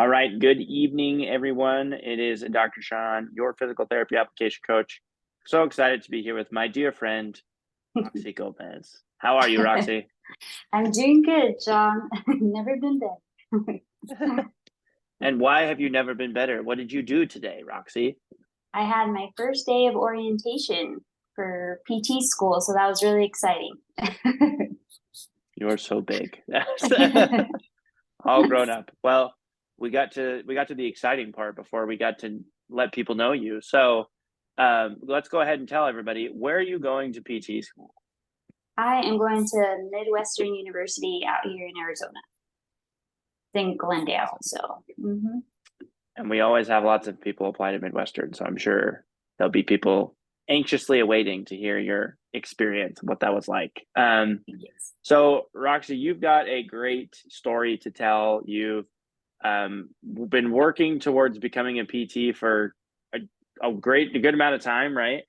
All right. Good evening, everyone. It is Dr. Sean, your physical therapy application coach. So excited to be here with my dear friend, Roxy Gomez. How are you, Roxy? I'm doing good, John. Never been better. And why have you never been better? What did you do today, Roxy? I had my first day of orientation for PT school, so that was really exciting. You're so big. All grown up. Well, we got to the exciting part before we got to let people know you. So let's go ahead and tell everybody, where are you going to PT school? I am going to Midwestern University out here in Arizona. In Glendale. So And we always have lots of people apply to Midwestern, so I'm sure there'll be people anxiously awaiting to hear your experience, what that was like. yes. So, Roxy, you've got a great story to tell. You've been working towards becoming a PT for a good amount of time, right?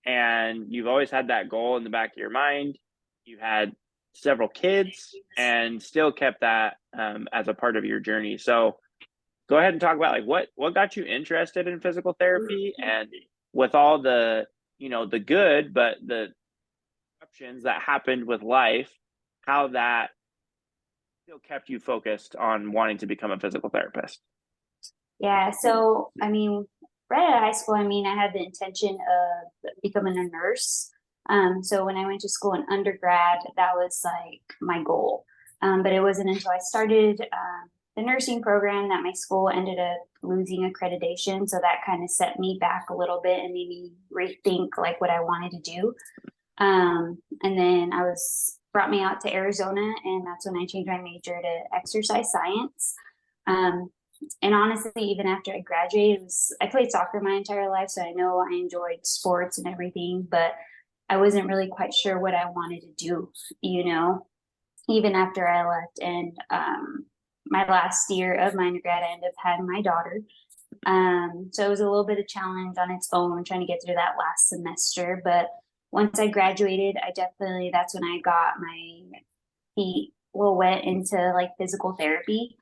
And you've always had that goal in the back of your mind. You had several kids and still kept that as a part of your journey. So, go ahead and talk about like what got you interested in physical therapy, and with all the the good but the options that happened with life, how that still kept you focused on wanting to become a physical therapist. Yeah, so I mean, right out of high school, I had the intention of becoming a nurse. So when I went to school in undergrad, that was like my goal. But it wasn't until I started the nursing program that my school ended up losing accreditation. So that kind of set me back a little bit and made me rethink like what I wanted to do. And then brought me out to Arizona, and that's when I changed my major to exercise science. Um, and honestly, even after I graduated, I played soccer my entire life, so I know I enjoyed sports and everything, but I wasn't really quite sure what I wanted to do, even after I left. And my last year of my undergrad, I ended up having my daughter. So it was a little bit of challenge on its own trying to get through that last semester. But once I graduated, that's when I got my feet well wet into like physical therapy.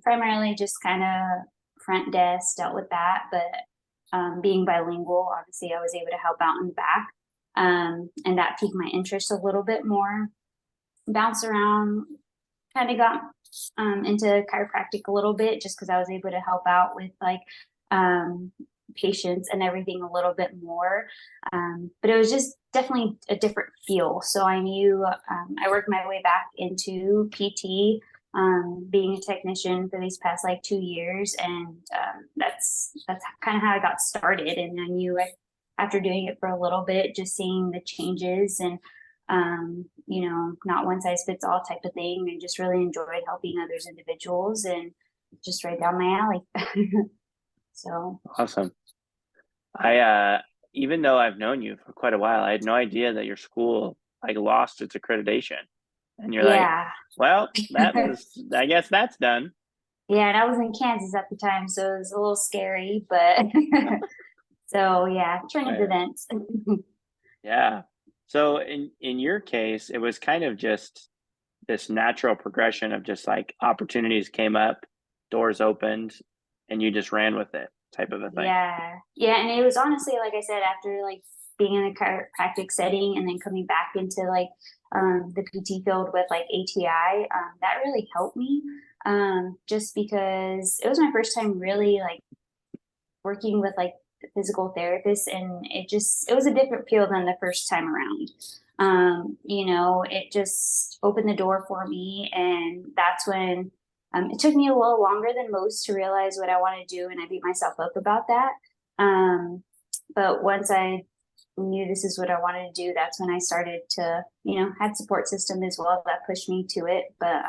Primarily just kind of front desk, dealt with that. But being bilingual, obviously I was able to help out in the back. And that piqued my interest a little bit more. Bounced around, kind of got into chiropractic a little bit just because I was able to help out with like patients and everything a little bit more. But it was just definitely a different feel. So I knew I worked my way back into PT, being a technician for these past like 2 years, and that's kind of how I got started. And I knew after doing it for a little bit, just seeing the changes and not one size fits all type of thing. I just really enjoyed helping others individuals, and just right down my alley. So Awesome. I even though I've known you for quite a while, I had no idea that your school like lost its accreditation. And you're like, yeah. well, I guess that's done. Yeah, and I was in Kansas at the time, so it was a little scary, but so yeah, turn of events. Yeah. So in your case, it was kind of just this natural progression of just like opportunities came up, doors opened, and you just ran with it type of a thing. Yeah, and it was honestly, like I said, after like being in a chiropractic setting and then coming back into like the PT field with like ATI, that really helped me. Just because it was my first time really like working with like physical therapists, and it was a different feel than the first time around. It just opened the door for me, and that's when it took me a little longer than most to realize what I wanted to do, and I beat myself up about that. But once I knew this is what I wanted to do, that's when I started to, had support system as well that pushed me to it. But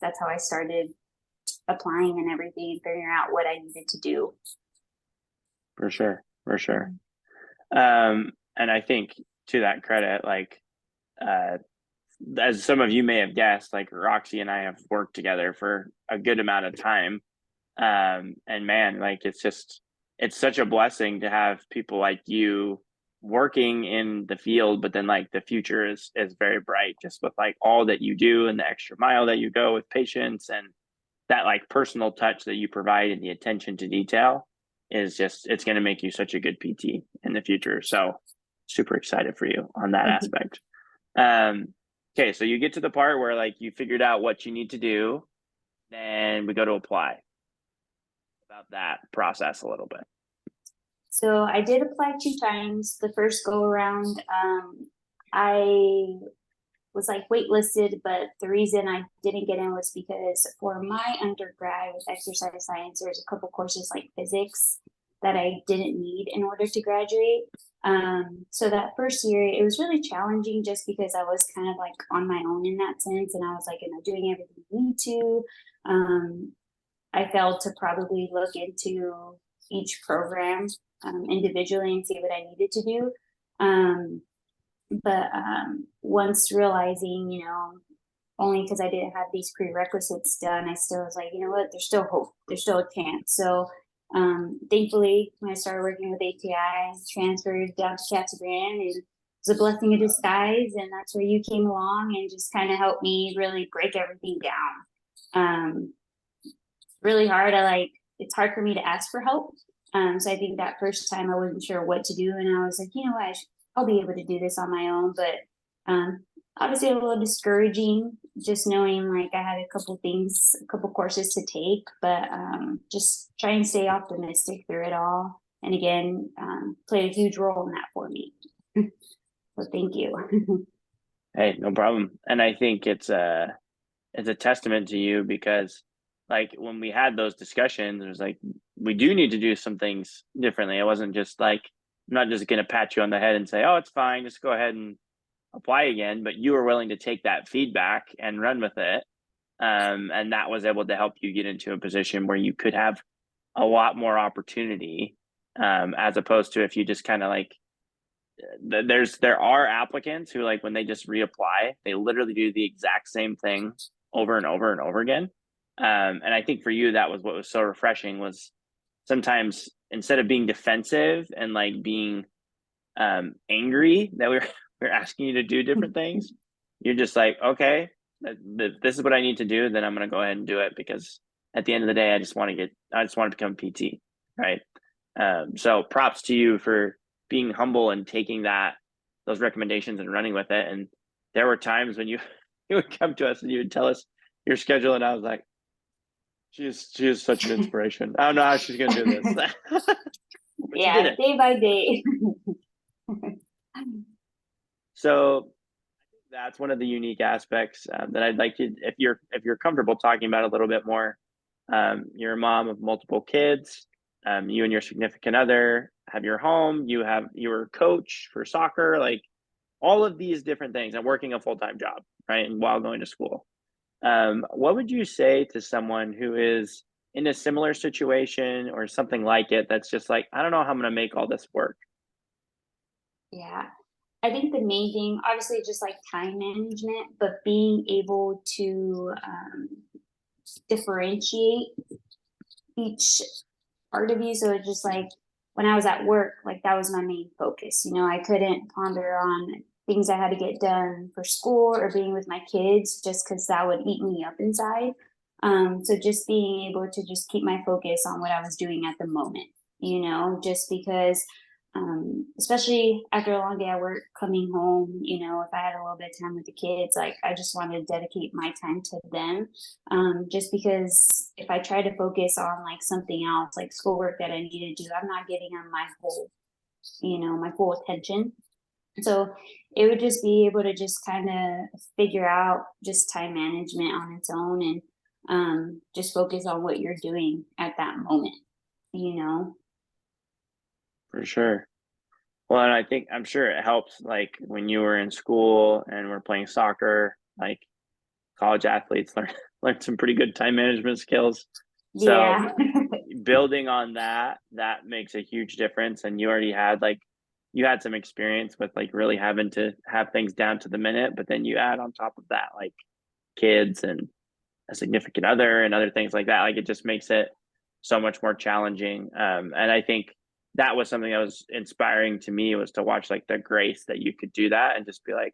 that's how I started applying and everything and figuring out what I needed to do. For sure. And I think to that credit, like as some of you may have guessed, like Roxy and I have worked together for a good amount of time. And man, like it's such a blessing to have people like you working in the field, but then like the future is very bright just with like all that you do and the extra mile that you go with patients and that like personal touch that you provide and the attention to detail is just, it's going to make you such a good PT in the future. So super excited for you on that aspect. Okay, so you get to the part where like you figured out what you need to do, then we go to apply. About that process a little bit. So I did apply 2 times. The first go around, I was like waitlisted, but the reason I didn't get in was because for my undergrad with exercise science, there's a couple courses like physics that I didn't need in order to graduate. So that first year, it was really challenging just because I was kind of like on my own in that sense. And I was like, am I doing everything I need to? I failed to probably look into each program individually and see what I needed to do. But once realizing, you know, only because I didn't have these prerequisites done, I still was like, you know what, there's still hope, there's still a chance. So thankfully, when I started working with ATI, I transferred down to Casa Grande, and it was a blessing in disguise. And that's where you came along and just kind of helped me really break everything down. Really hard. It's hard for me to ask for help. So I think that first time I wasn't sure what to do. And I was like, you know what, I'll be able to do this on my own. But obviously a little discouraging just knowing like I had a couple courses to take, but just try and stay optimistic through it all. And again, played a huge role in that for me. So thank you. Hey, no problem. And I think it's a testament to you, because like when we had those discussions, it was like, we do need to do some things differently. It wasn't just like, I'm not just going to pat you on the head and say, oh, it's fine, just go ahead and apply again. But you were willing to take that feedback and run with it. And that was able to help you get into a position where you could have a lot more opportunity, as opposed to if you just kind of like, there are applicants who like when they just reapply, they literally do the exact same thing over and over and over again. And I think for you, that was what was so refreshing, was sometimes instead of being defensive and like being angry that we're asking you to do different things, you're just like, okay, this is what I need to do, then I'm going to go ahead and do it, because at the end of the day, I just want to become PT, right? So props to you for being humble and taking those recommendations and running with it. And there were times when you would come to us and you would tell us your schedule, and I was like, she is such an inspiration. I don't know how she's going to do this. Yeah, day by day. So that's one of the unique aspects that I'd like to, if you're comfortable talking about a little bit more. You're a mom of multiple kids. You and your significant other have your home. You have your coach for soccer, like all of these different things, and working a full-time job, right? And while going to school. What would you say to someone who is in a similar situation or something like it, that's just like, I don't know how I'm going to make all this work? Yeah, I think the main thing, obviously, just like time management, but being able to differentiate each part of you. So it's just like when I was at work, like that was my main focus. You know, I couldn't ponder on things I had to get done for school or being with my kids just because that would eat me up inside. So just being able to just keep my focus on what I was doing at the moment, you know, just because especially after a long day at work, coming home, you know, if I had a little bit of time with the kids, like I just wanted to dedicate my time to them. Just because if I try to focus on like something else, like schoolwork that I need to do, I'm not getting on my whole, you know, my full attention. So it would just be able to just kind of figure out just time management on its own, and just focus on what you're doing at that moment, you know. For sure. Well, and I'm sure it helps, like when you were in school and we're playing soccer, like college athletes learn some pretty good time management skills. So Yeah. building on that makes a huge difference. And you had some experience with like really having to have things down to the minute, but then you add on top of that like kids and a significant other and other things like that. Like it just makes it so much more challenging. And I think that was something that was inspiring to me, was to watch like the grace that you could do that and just be like,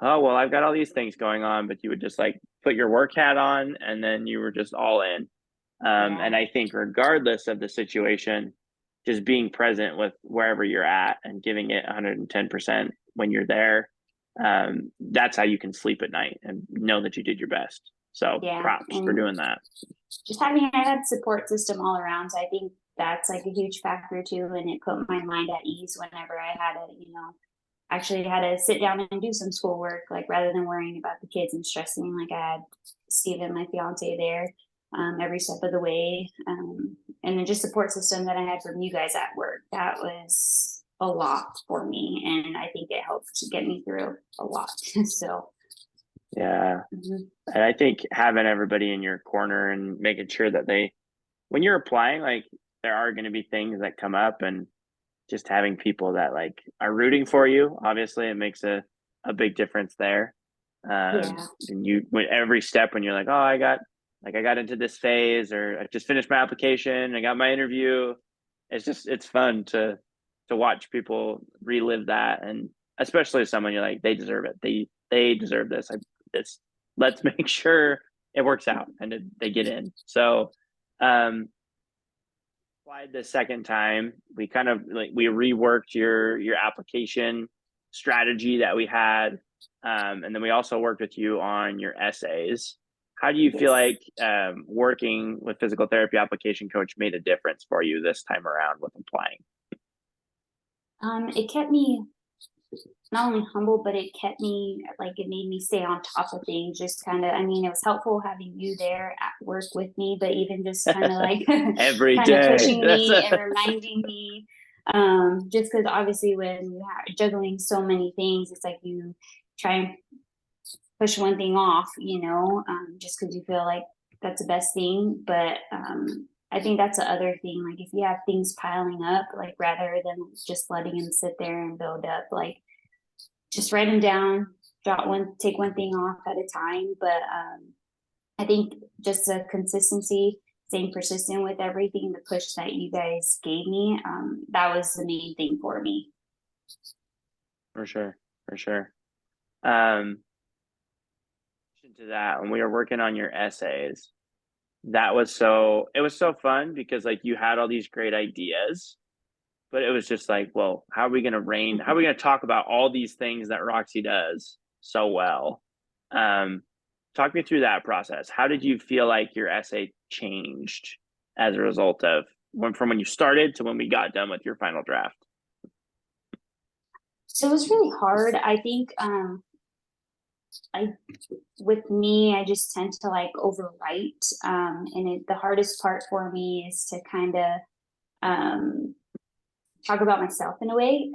oh, well, I've got all these things going on, but you would just like put your work hat on and then you were just all in. Yeah. And I think regardless of the situation, just being present with wherever you're at and giving it 110% when you're there, that's how you can sleep at night and know that you did your best. So Yeah. props for And doing that. just having I had support system all around. So I think that's like a huge factor too. And it put my mind at ease whenever I had to, actually had to sit down and do some schoolwork, like rather than worrying about the kids and stressing. Like I had Steven, my fiance, there every step of the way. And then just support system that I had from you guys at work. That was a lot for me. And I think it helped to get me through a lot. So, Yeah. mhm. And I think having everybody in your corner and making sure that when you're applying, like there are going to be things that come up, and just having people that like are rooting for you, obviously it makes a big difference there. Yeah. And when every step when you're like, oh, I got into this phase, or I just finished my application, I got my interview. It's fun to watch people relive that, and especially someone you're like, they deserve it. They deserve this. This let's make sure it works out and they get in. So applied the second time. We kind of like we reworked your application strategy that we had, and then we also worked with you on your essays. How do you feel Yes. like working with physical therapy application coach made a difference for you this time around with applying? It kept me not only humble, but it kept me like it made me stay on top of things. Just kind of, I mean, it was helpful having you there at work with me, but even just kind of like Every kind of day. pushing me and reminding me. Just because obviously when you are juggling so many things, it's like you try and push one thing off, just because you feel like that's the best thing. But I think that's the other thing. Like if you have things piling up, like rather than just letting them sit there and build up, like just write them down, take one thing off at a time. But I think just the consistency, staying persistent with everything, the push that you guys gave me, that was the main thing for me. For sure, for sure. Um, to that, when we were working on your essays, it was so fun because like you had all these great ideas, but it was just like, well, how are we going to talk about all these things that Roxy does so well? Um, talk me through that process. How did you feel like your essay changed as a result of from when you started to when we got done with your final draft? So it was really hard. I think I with me, I just tend to like overwrite. The hardest part for me is to kind of talk about myself in a way.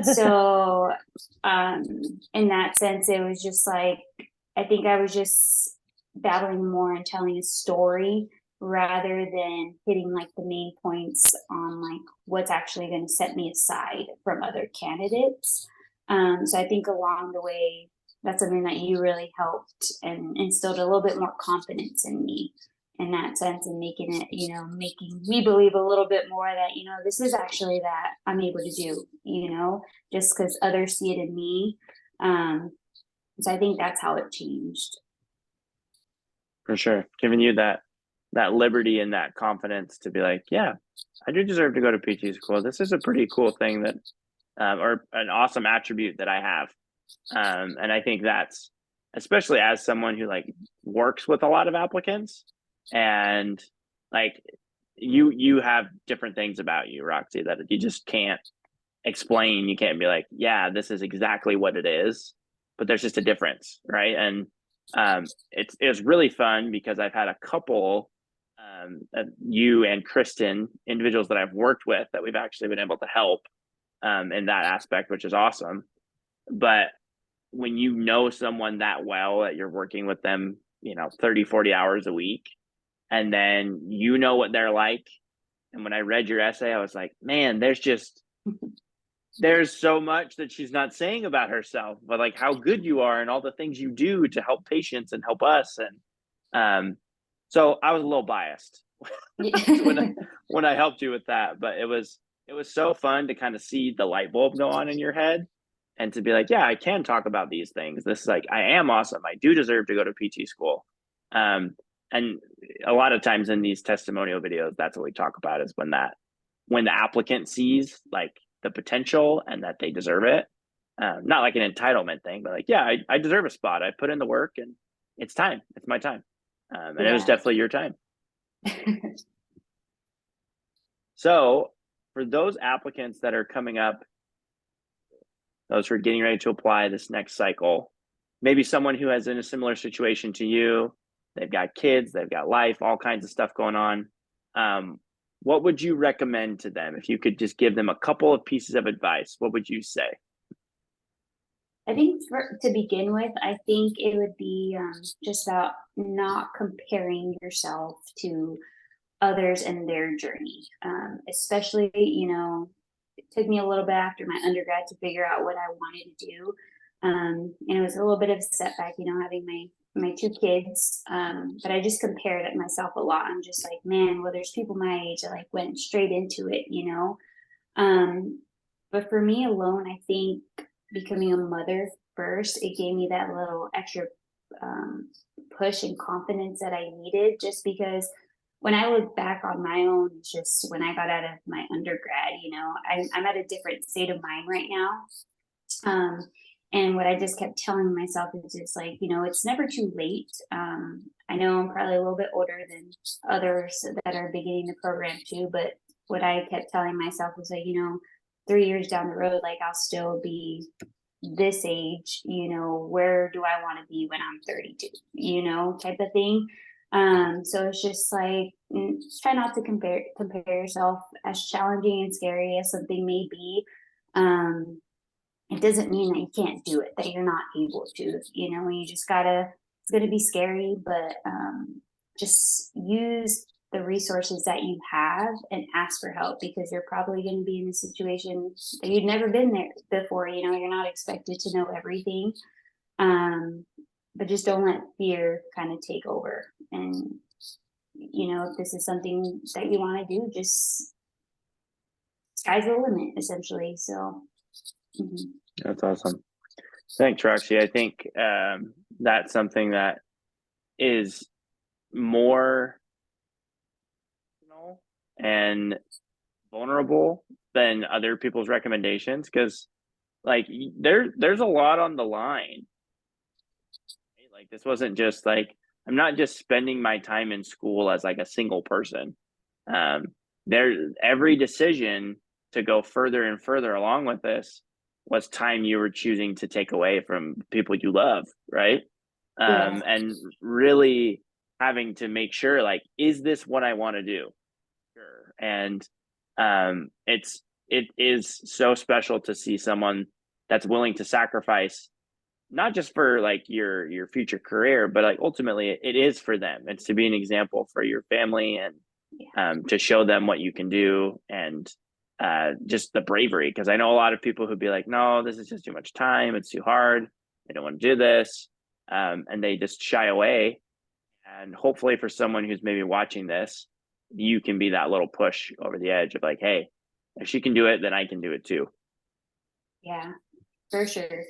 So, um, in that sense, it was just like, I think I was just babbling more and telling a story rather than hitting like the main points on like what's actually going to set me aside from other candidates. So I think along the way, that's something that you really helped and instilled a little bit more confidence in me in that sense, and making it, making me believe a little bit more that, this is actually that I'm able to do, just because others see it in me. So I think that's how it changed. For sure, giving you that liberty and that confidence to be like, yeah, I do deserve to go to PT school. This is a pretty cool thing that, or an awesome attribute that I have. And I think that's, especially as someone who like works with a lot of applicants, and like you have different things about you, Roxy, that you just can't explain. You can't be like, yeah, this is exactly what it is, but there's just a difference, right? And it's really fun because I've had a couple, you and Kristen, individuals that I've worked with that we've actually been able to help in that aspect, which is awesome. But when you know someone that well that you're working with them, 30, 40 hours a week, and then you know what they're like. And when I read your essay, I was like, man, there's so much that she's not saying about herself, but like how good you are and all the things you do to help patients and help us. And so I was a little biased when I helped you with that, but it was so fun to kind of see the light bulb go on in your head and to be like, yeah, I can talk about these things. This is like, I am awesome. I do deserve to go to PT school. And a lot of times in these testimonial videos, that's what we talk about, is when the applicant sees like the potential and that they deserve it. Not like an entitlement thing, but like, yeah, I deserve a spot. I put in the work and it's time. It's my time. And it was definitely your time. So for those applicants that are coming up, those who are getting ready to apply this next cycle, maybe someone who is in a similar situation to you, they've got kids, they've got life, all kinds of stuff going on. What would you recommend to them? If you could just give them a couple of pieces of advice, what would you say? I think to begin with, I think it would be just about not comparing yourself to others and their journey. Especially, it took me a little bit after my undergrad to figure out what I wanted to do. And it was a little bit of a setback, having my two kids. But I just compared it myself a lot. I'm just like, man, well, there's people my age that like went straight into it, But for me alone, I think becoming a mother first, it gave me that little extra push and confidence that I needed, just because when I look back on my own, it's just when I got out of my undergrad, I'm at a different state of mind right now. And what I just kept telling myself is just like, it's never too late. I know I'm probably a little bit older than others that are beginning the program too, but what I kept telling myself was like, 3 years down the road, like I'll still be this age, where do I want to be when I'm 32, type of thing. So it's just like, try not to compare yourself, as challenging and scary as something may be. It doesn't mean that you can't do it, that you're not able to, you just gotta, it's going to be scary, but just use the resources that you have and ask for help, because you're probably going to be in a situation that you've never been there before. You're not expected to know everything. But just don't let fear kind of take over. And, if this is something that you want to do, just sky's the limit, essentially. So. Mm-hmm. That's awesome. Thanks, Roxy. I think that's something that is more and vulnerable than other people's recommendations, because like there's a lot on the line. Like this wasn't just like, I'm not just spending my time in school as like a single person. Every decision to go further and further along with this was time you were choosing to take away from people you love, right? Yeah. And really having to make sure, like, is this what I want to do? Sure. And it is so special to see someone that's willing to sacrifice, not just for like your future career, but like ultimately it is for them. It's to be an example for your family, and to show them what you can do, and just the bravery. Because I know a lot of people who'd be like, no, this is just too much time, it's too hard, I don't want to do this, and they just shy away. And hopefully for someone who's maybe watching this, you can be that little push over the edge of like, hey, if she can do it, then I can do it too. Yeah, for sure.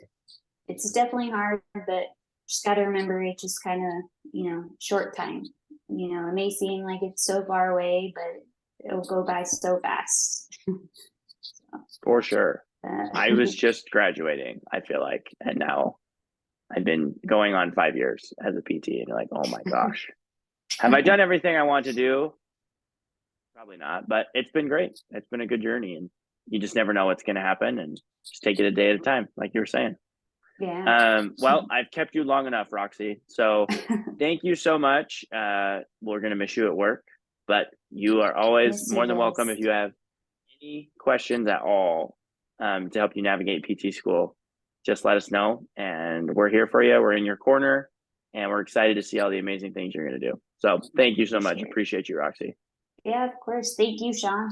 It's definitely hard, but just got to remember it's just kind of, short time. It may seem like it's so far away, but it'll go by so fast. For sure. I was just graduating, I feel like, and now I've been going on 5 years as a PT, and you're like, oh my gosh, have I done everything I want to do? Probably not, but it's been great. It's been a good journey, and you just never know what's going to happen, and just take it a day at a time, like you were saying. Yeah. Well, I've kept you long enough, Roxy. So thank you so much. We're going to miss you at work, but you are always more than welcome if you have any questions at all, to help you navigate PT school. Just let us know, and we're here for you. We're in your corner, and we're excited to see all the amazing things you're going to do. So thank you so much. Appreciate you, Roxy. Yeah, of course. Thank you, Sean.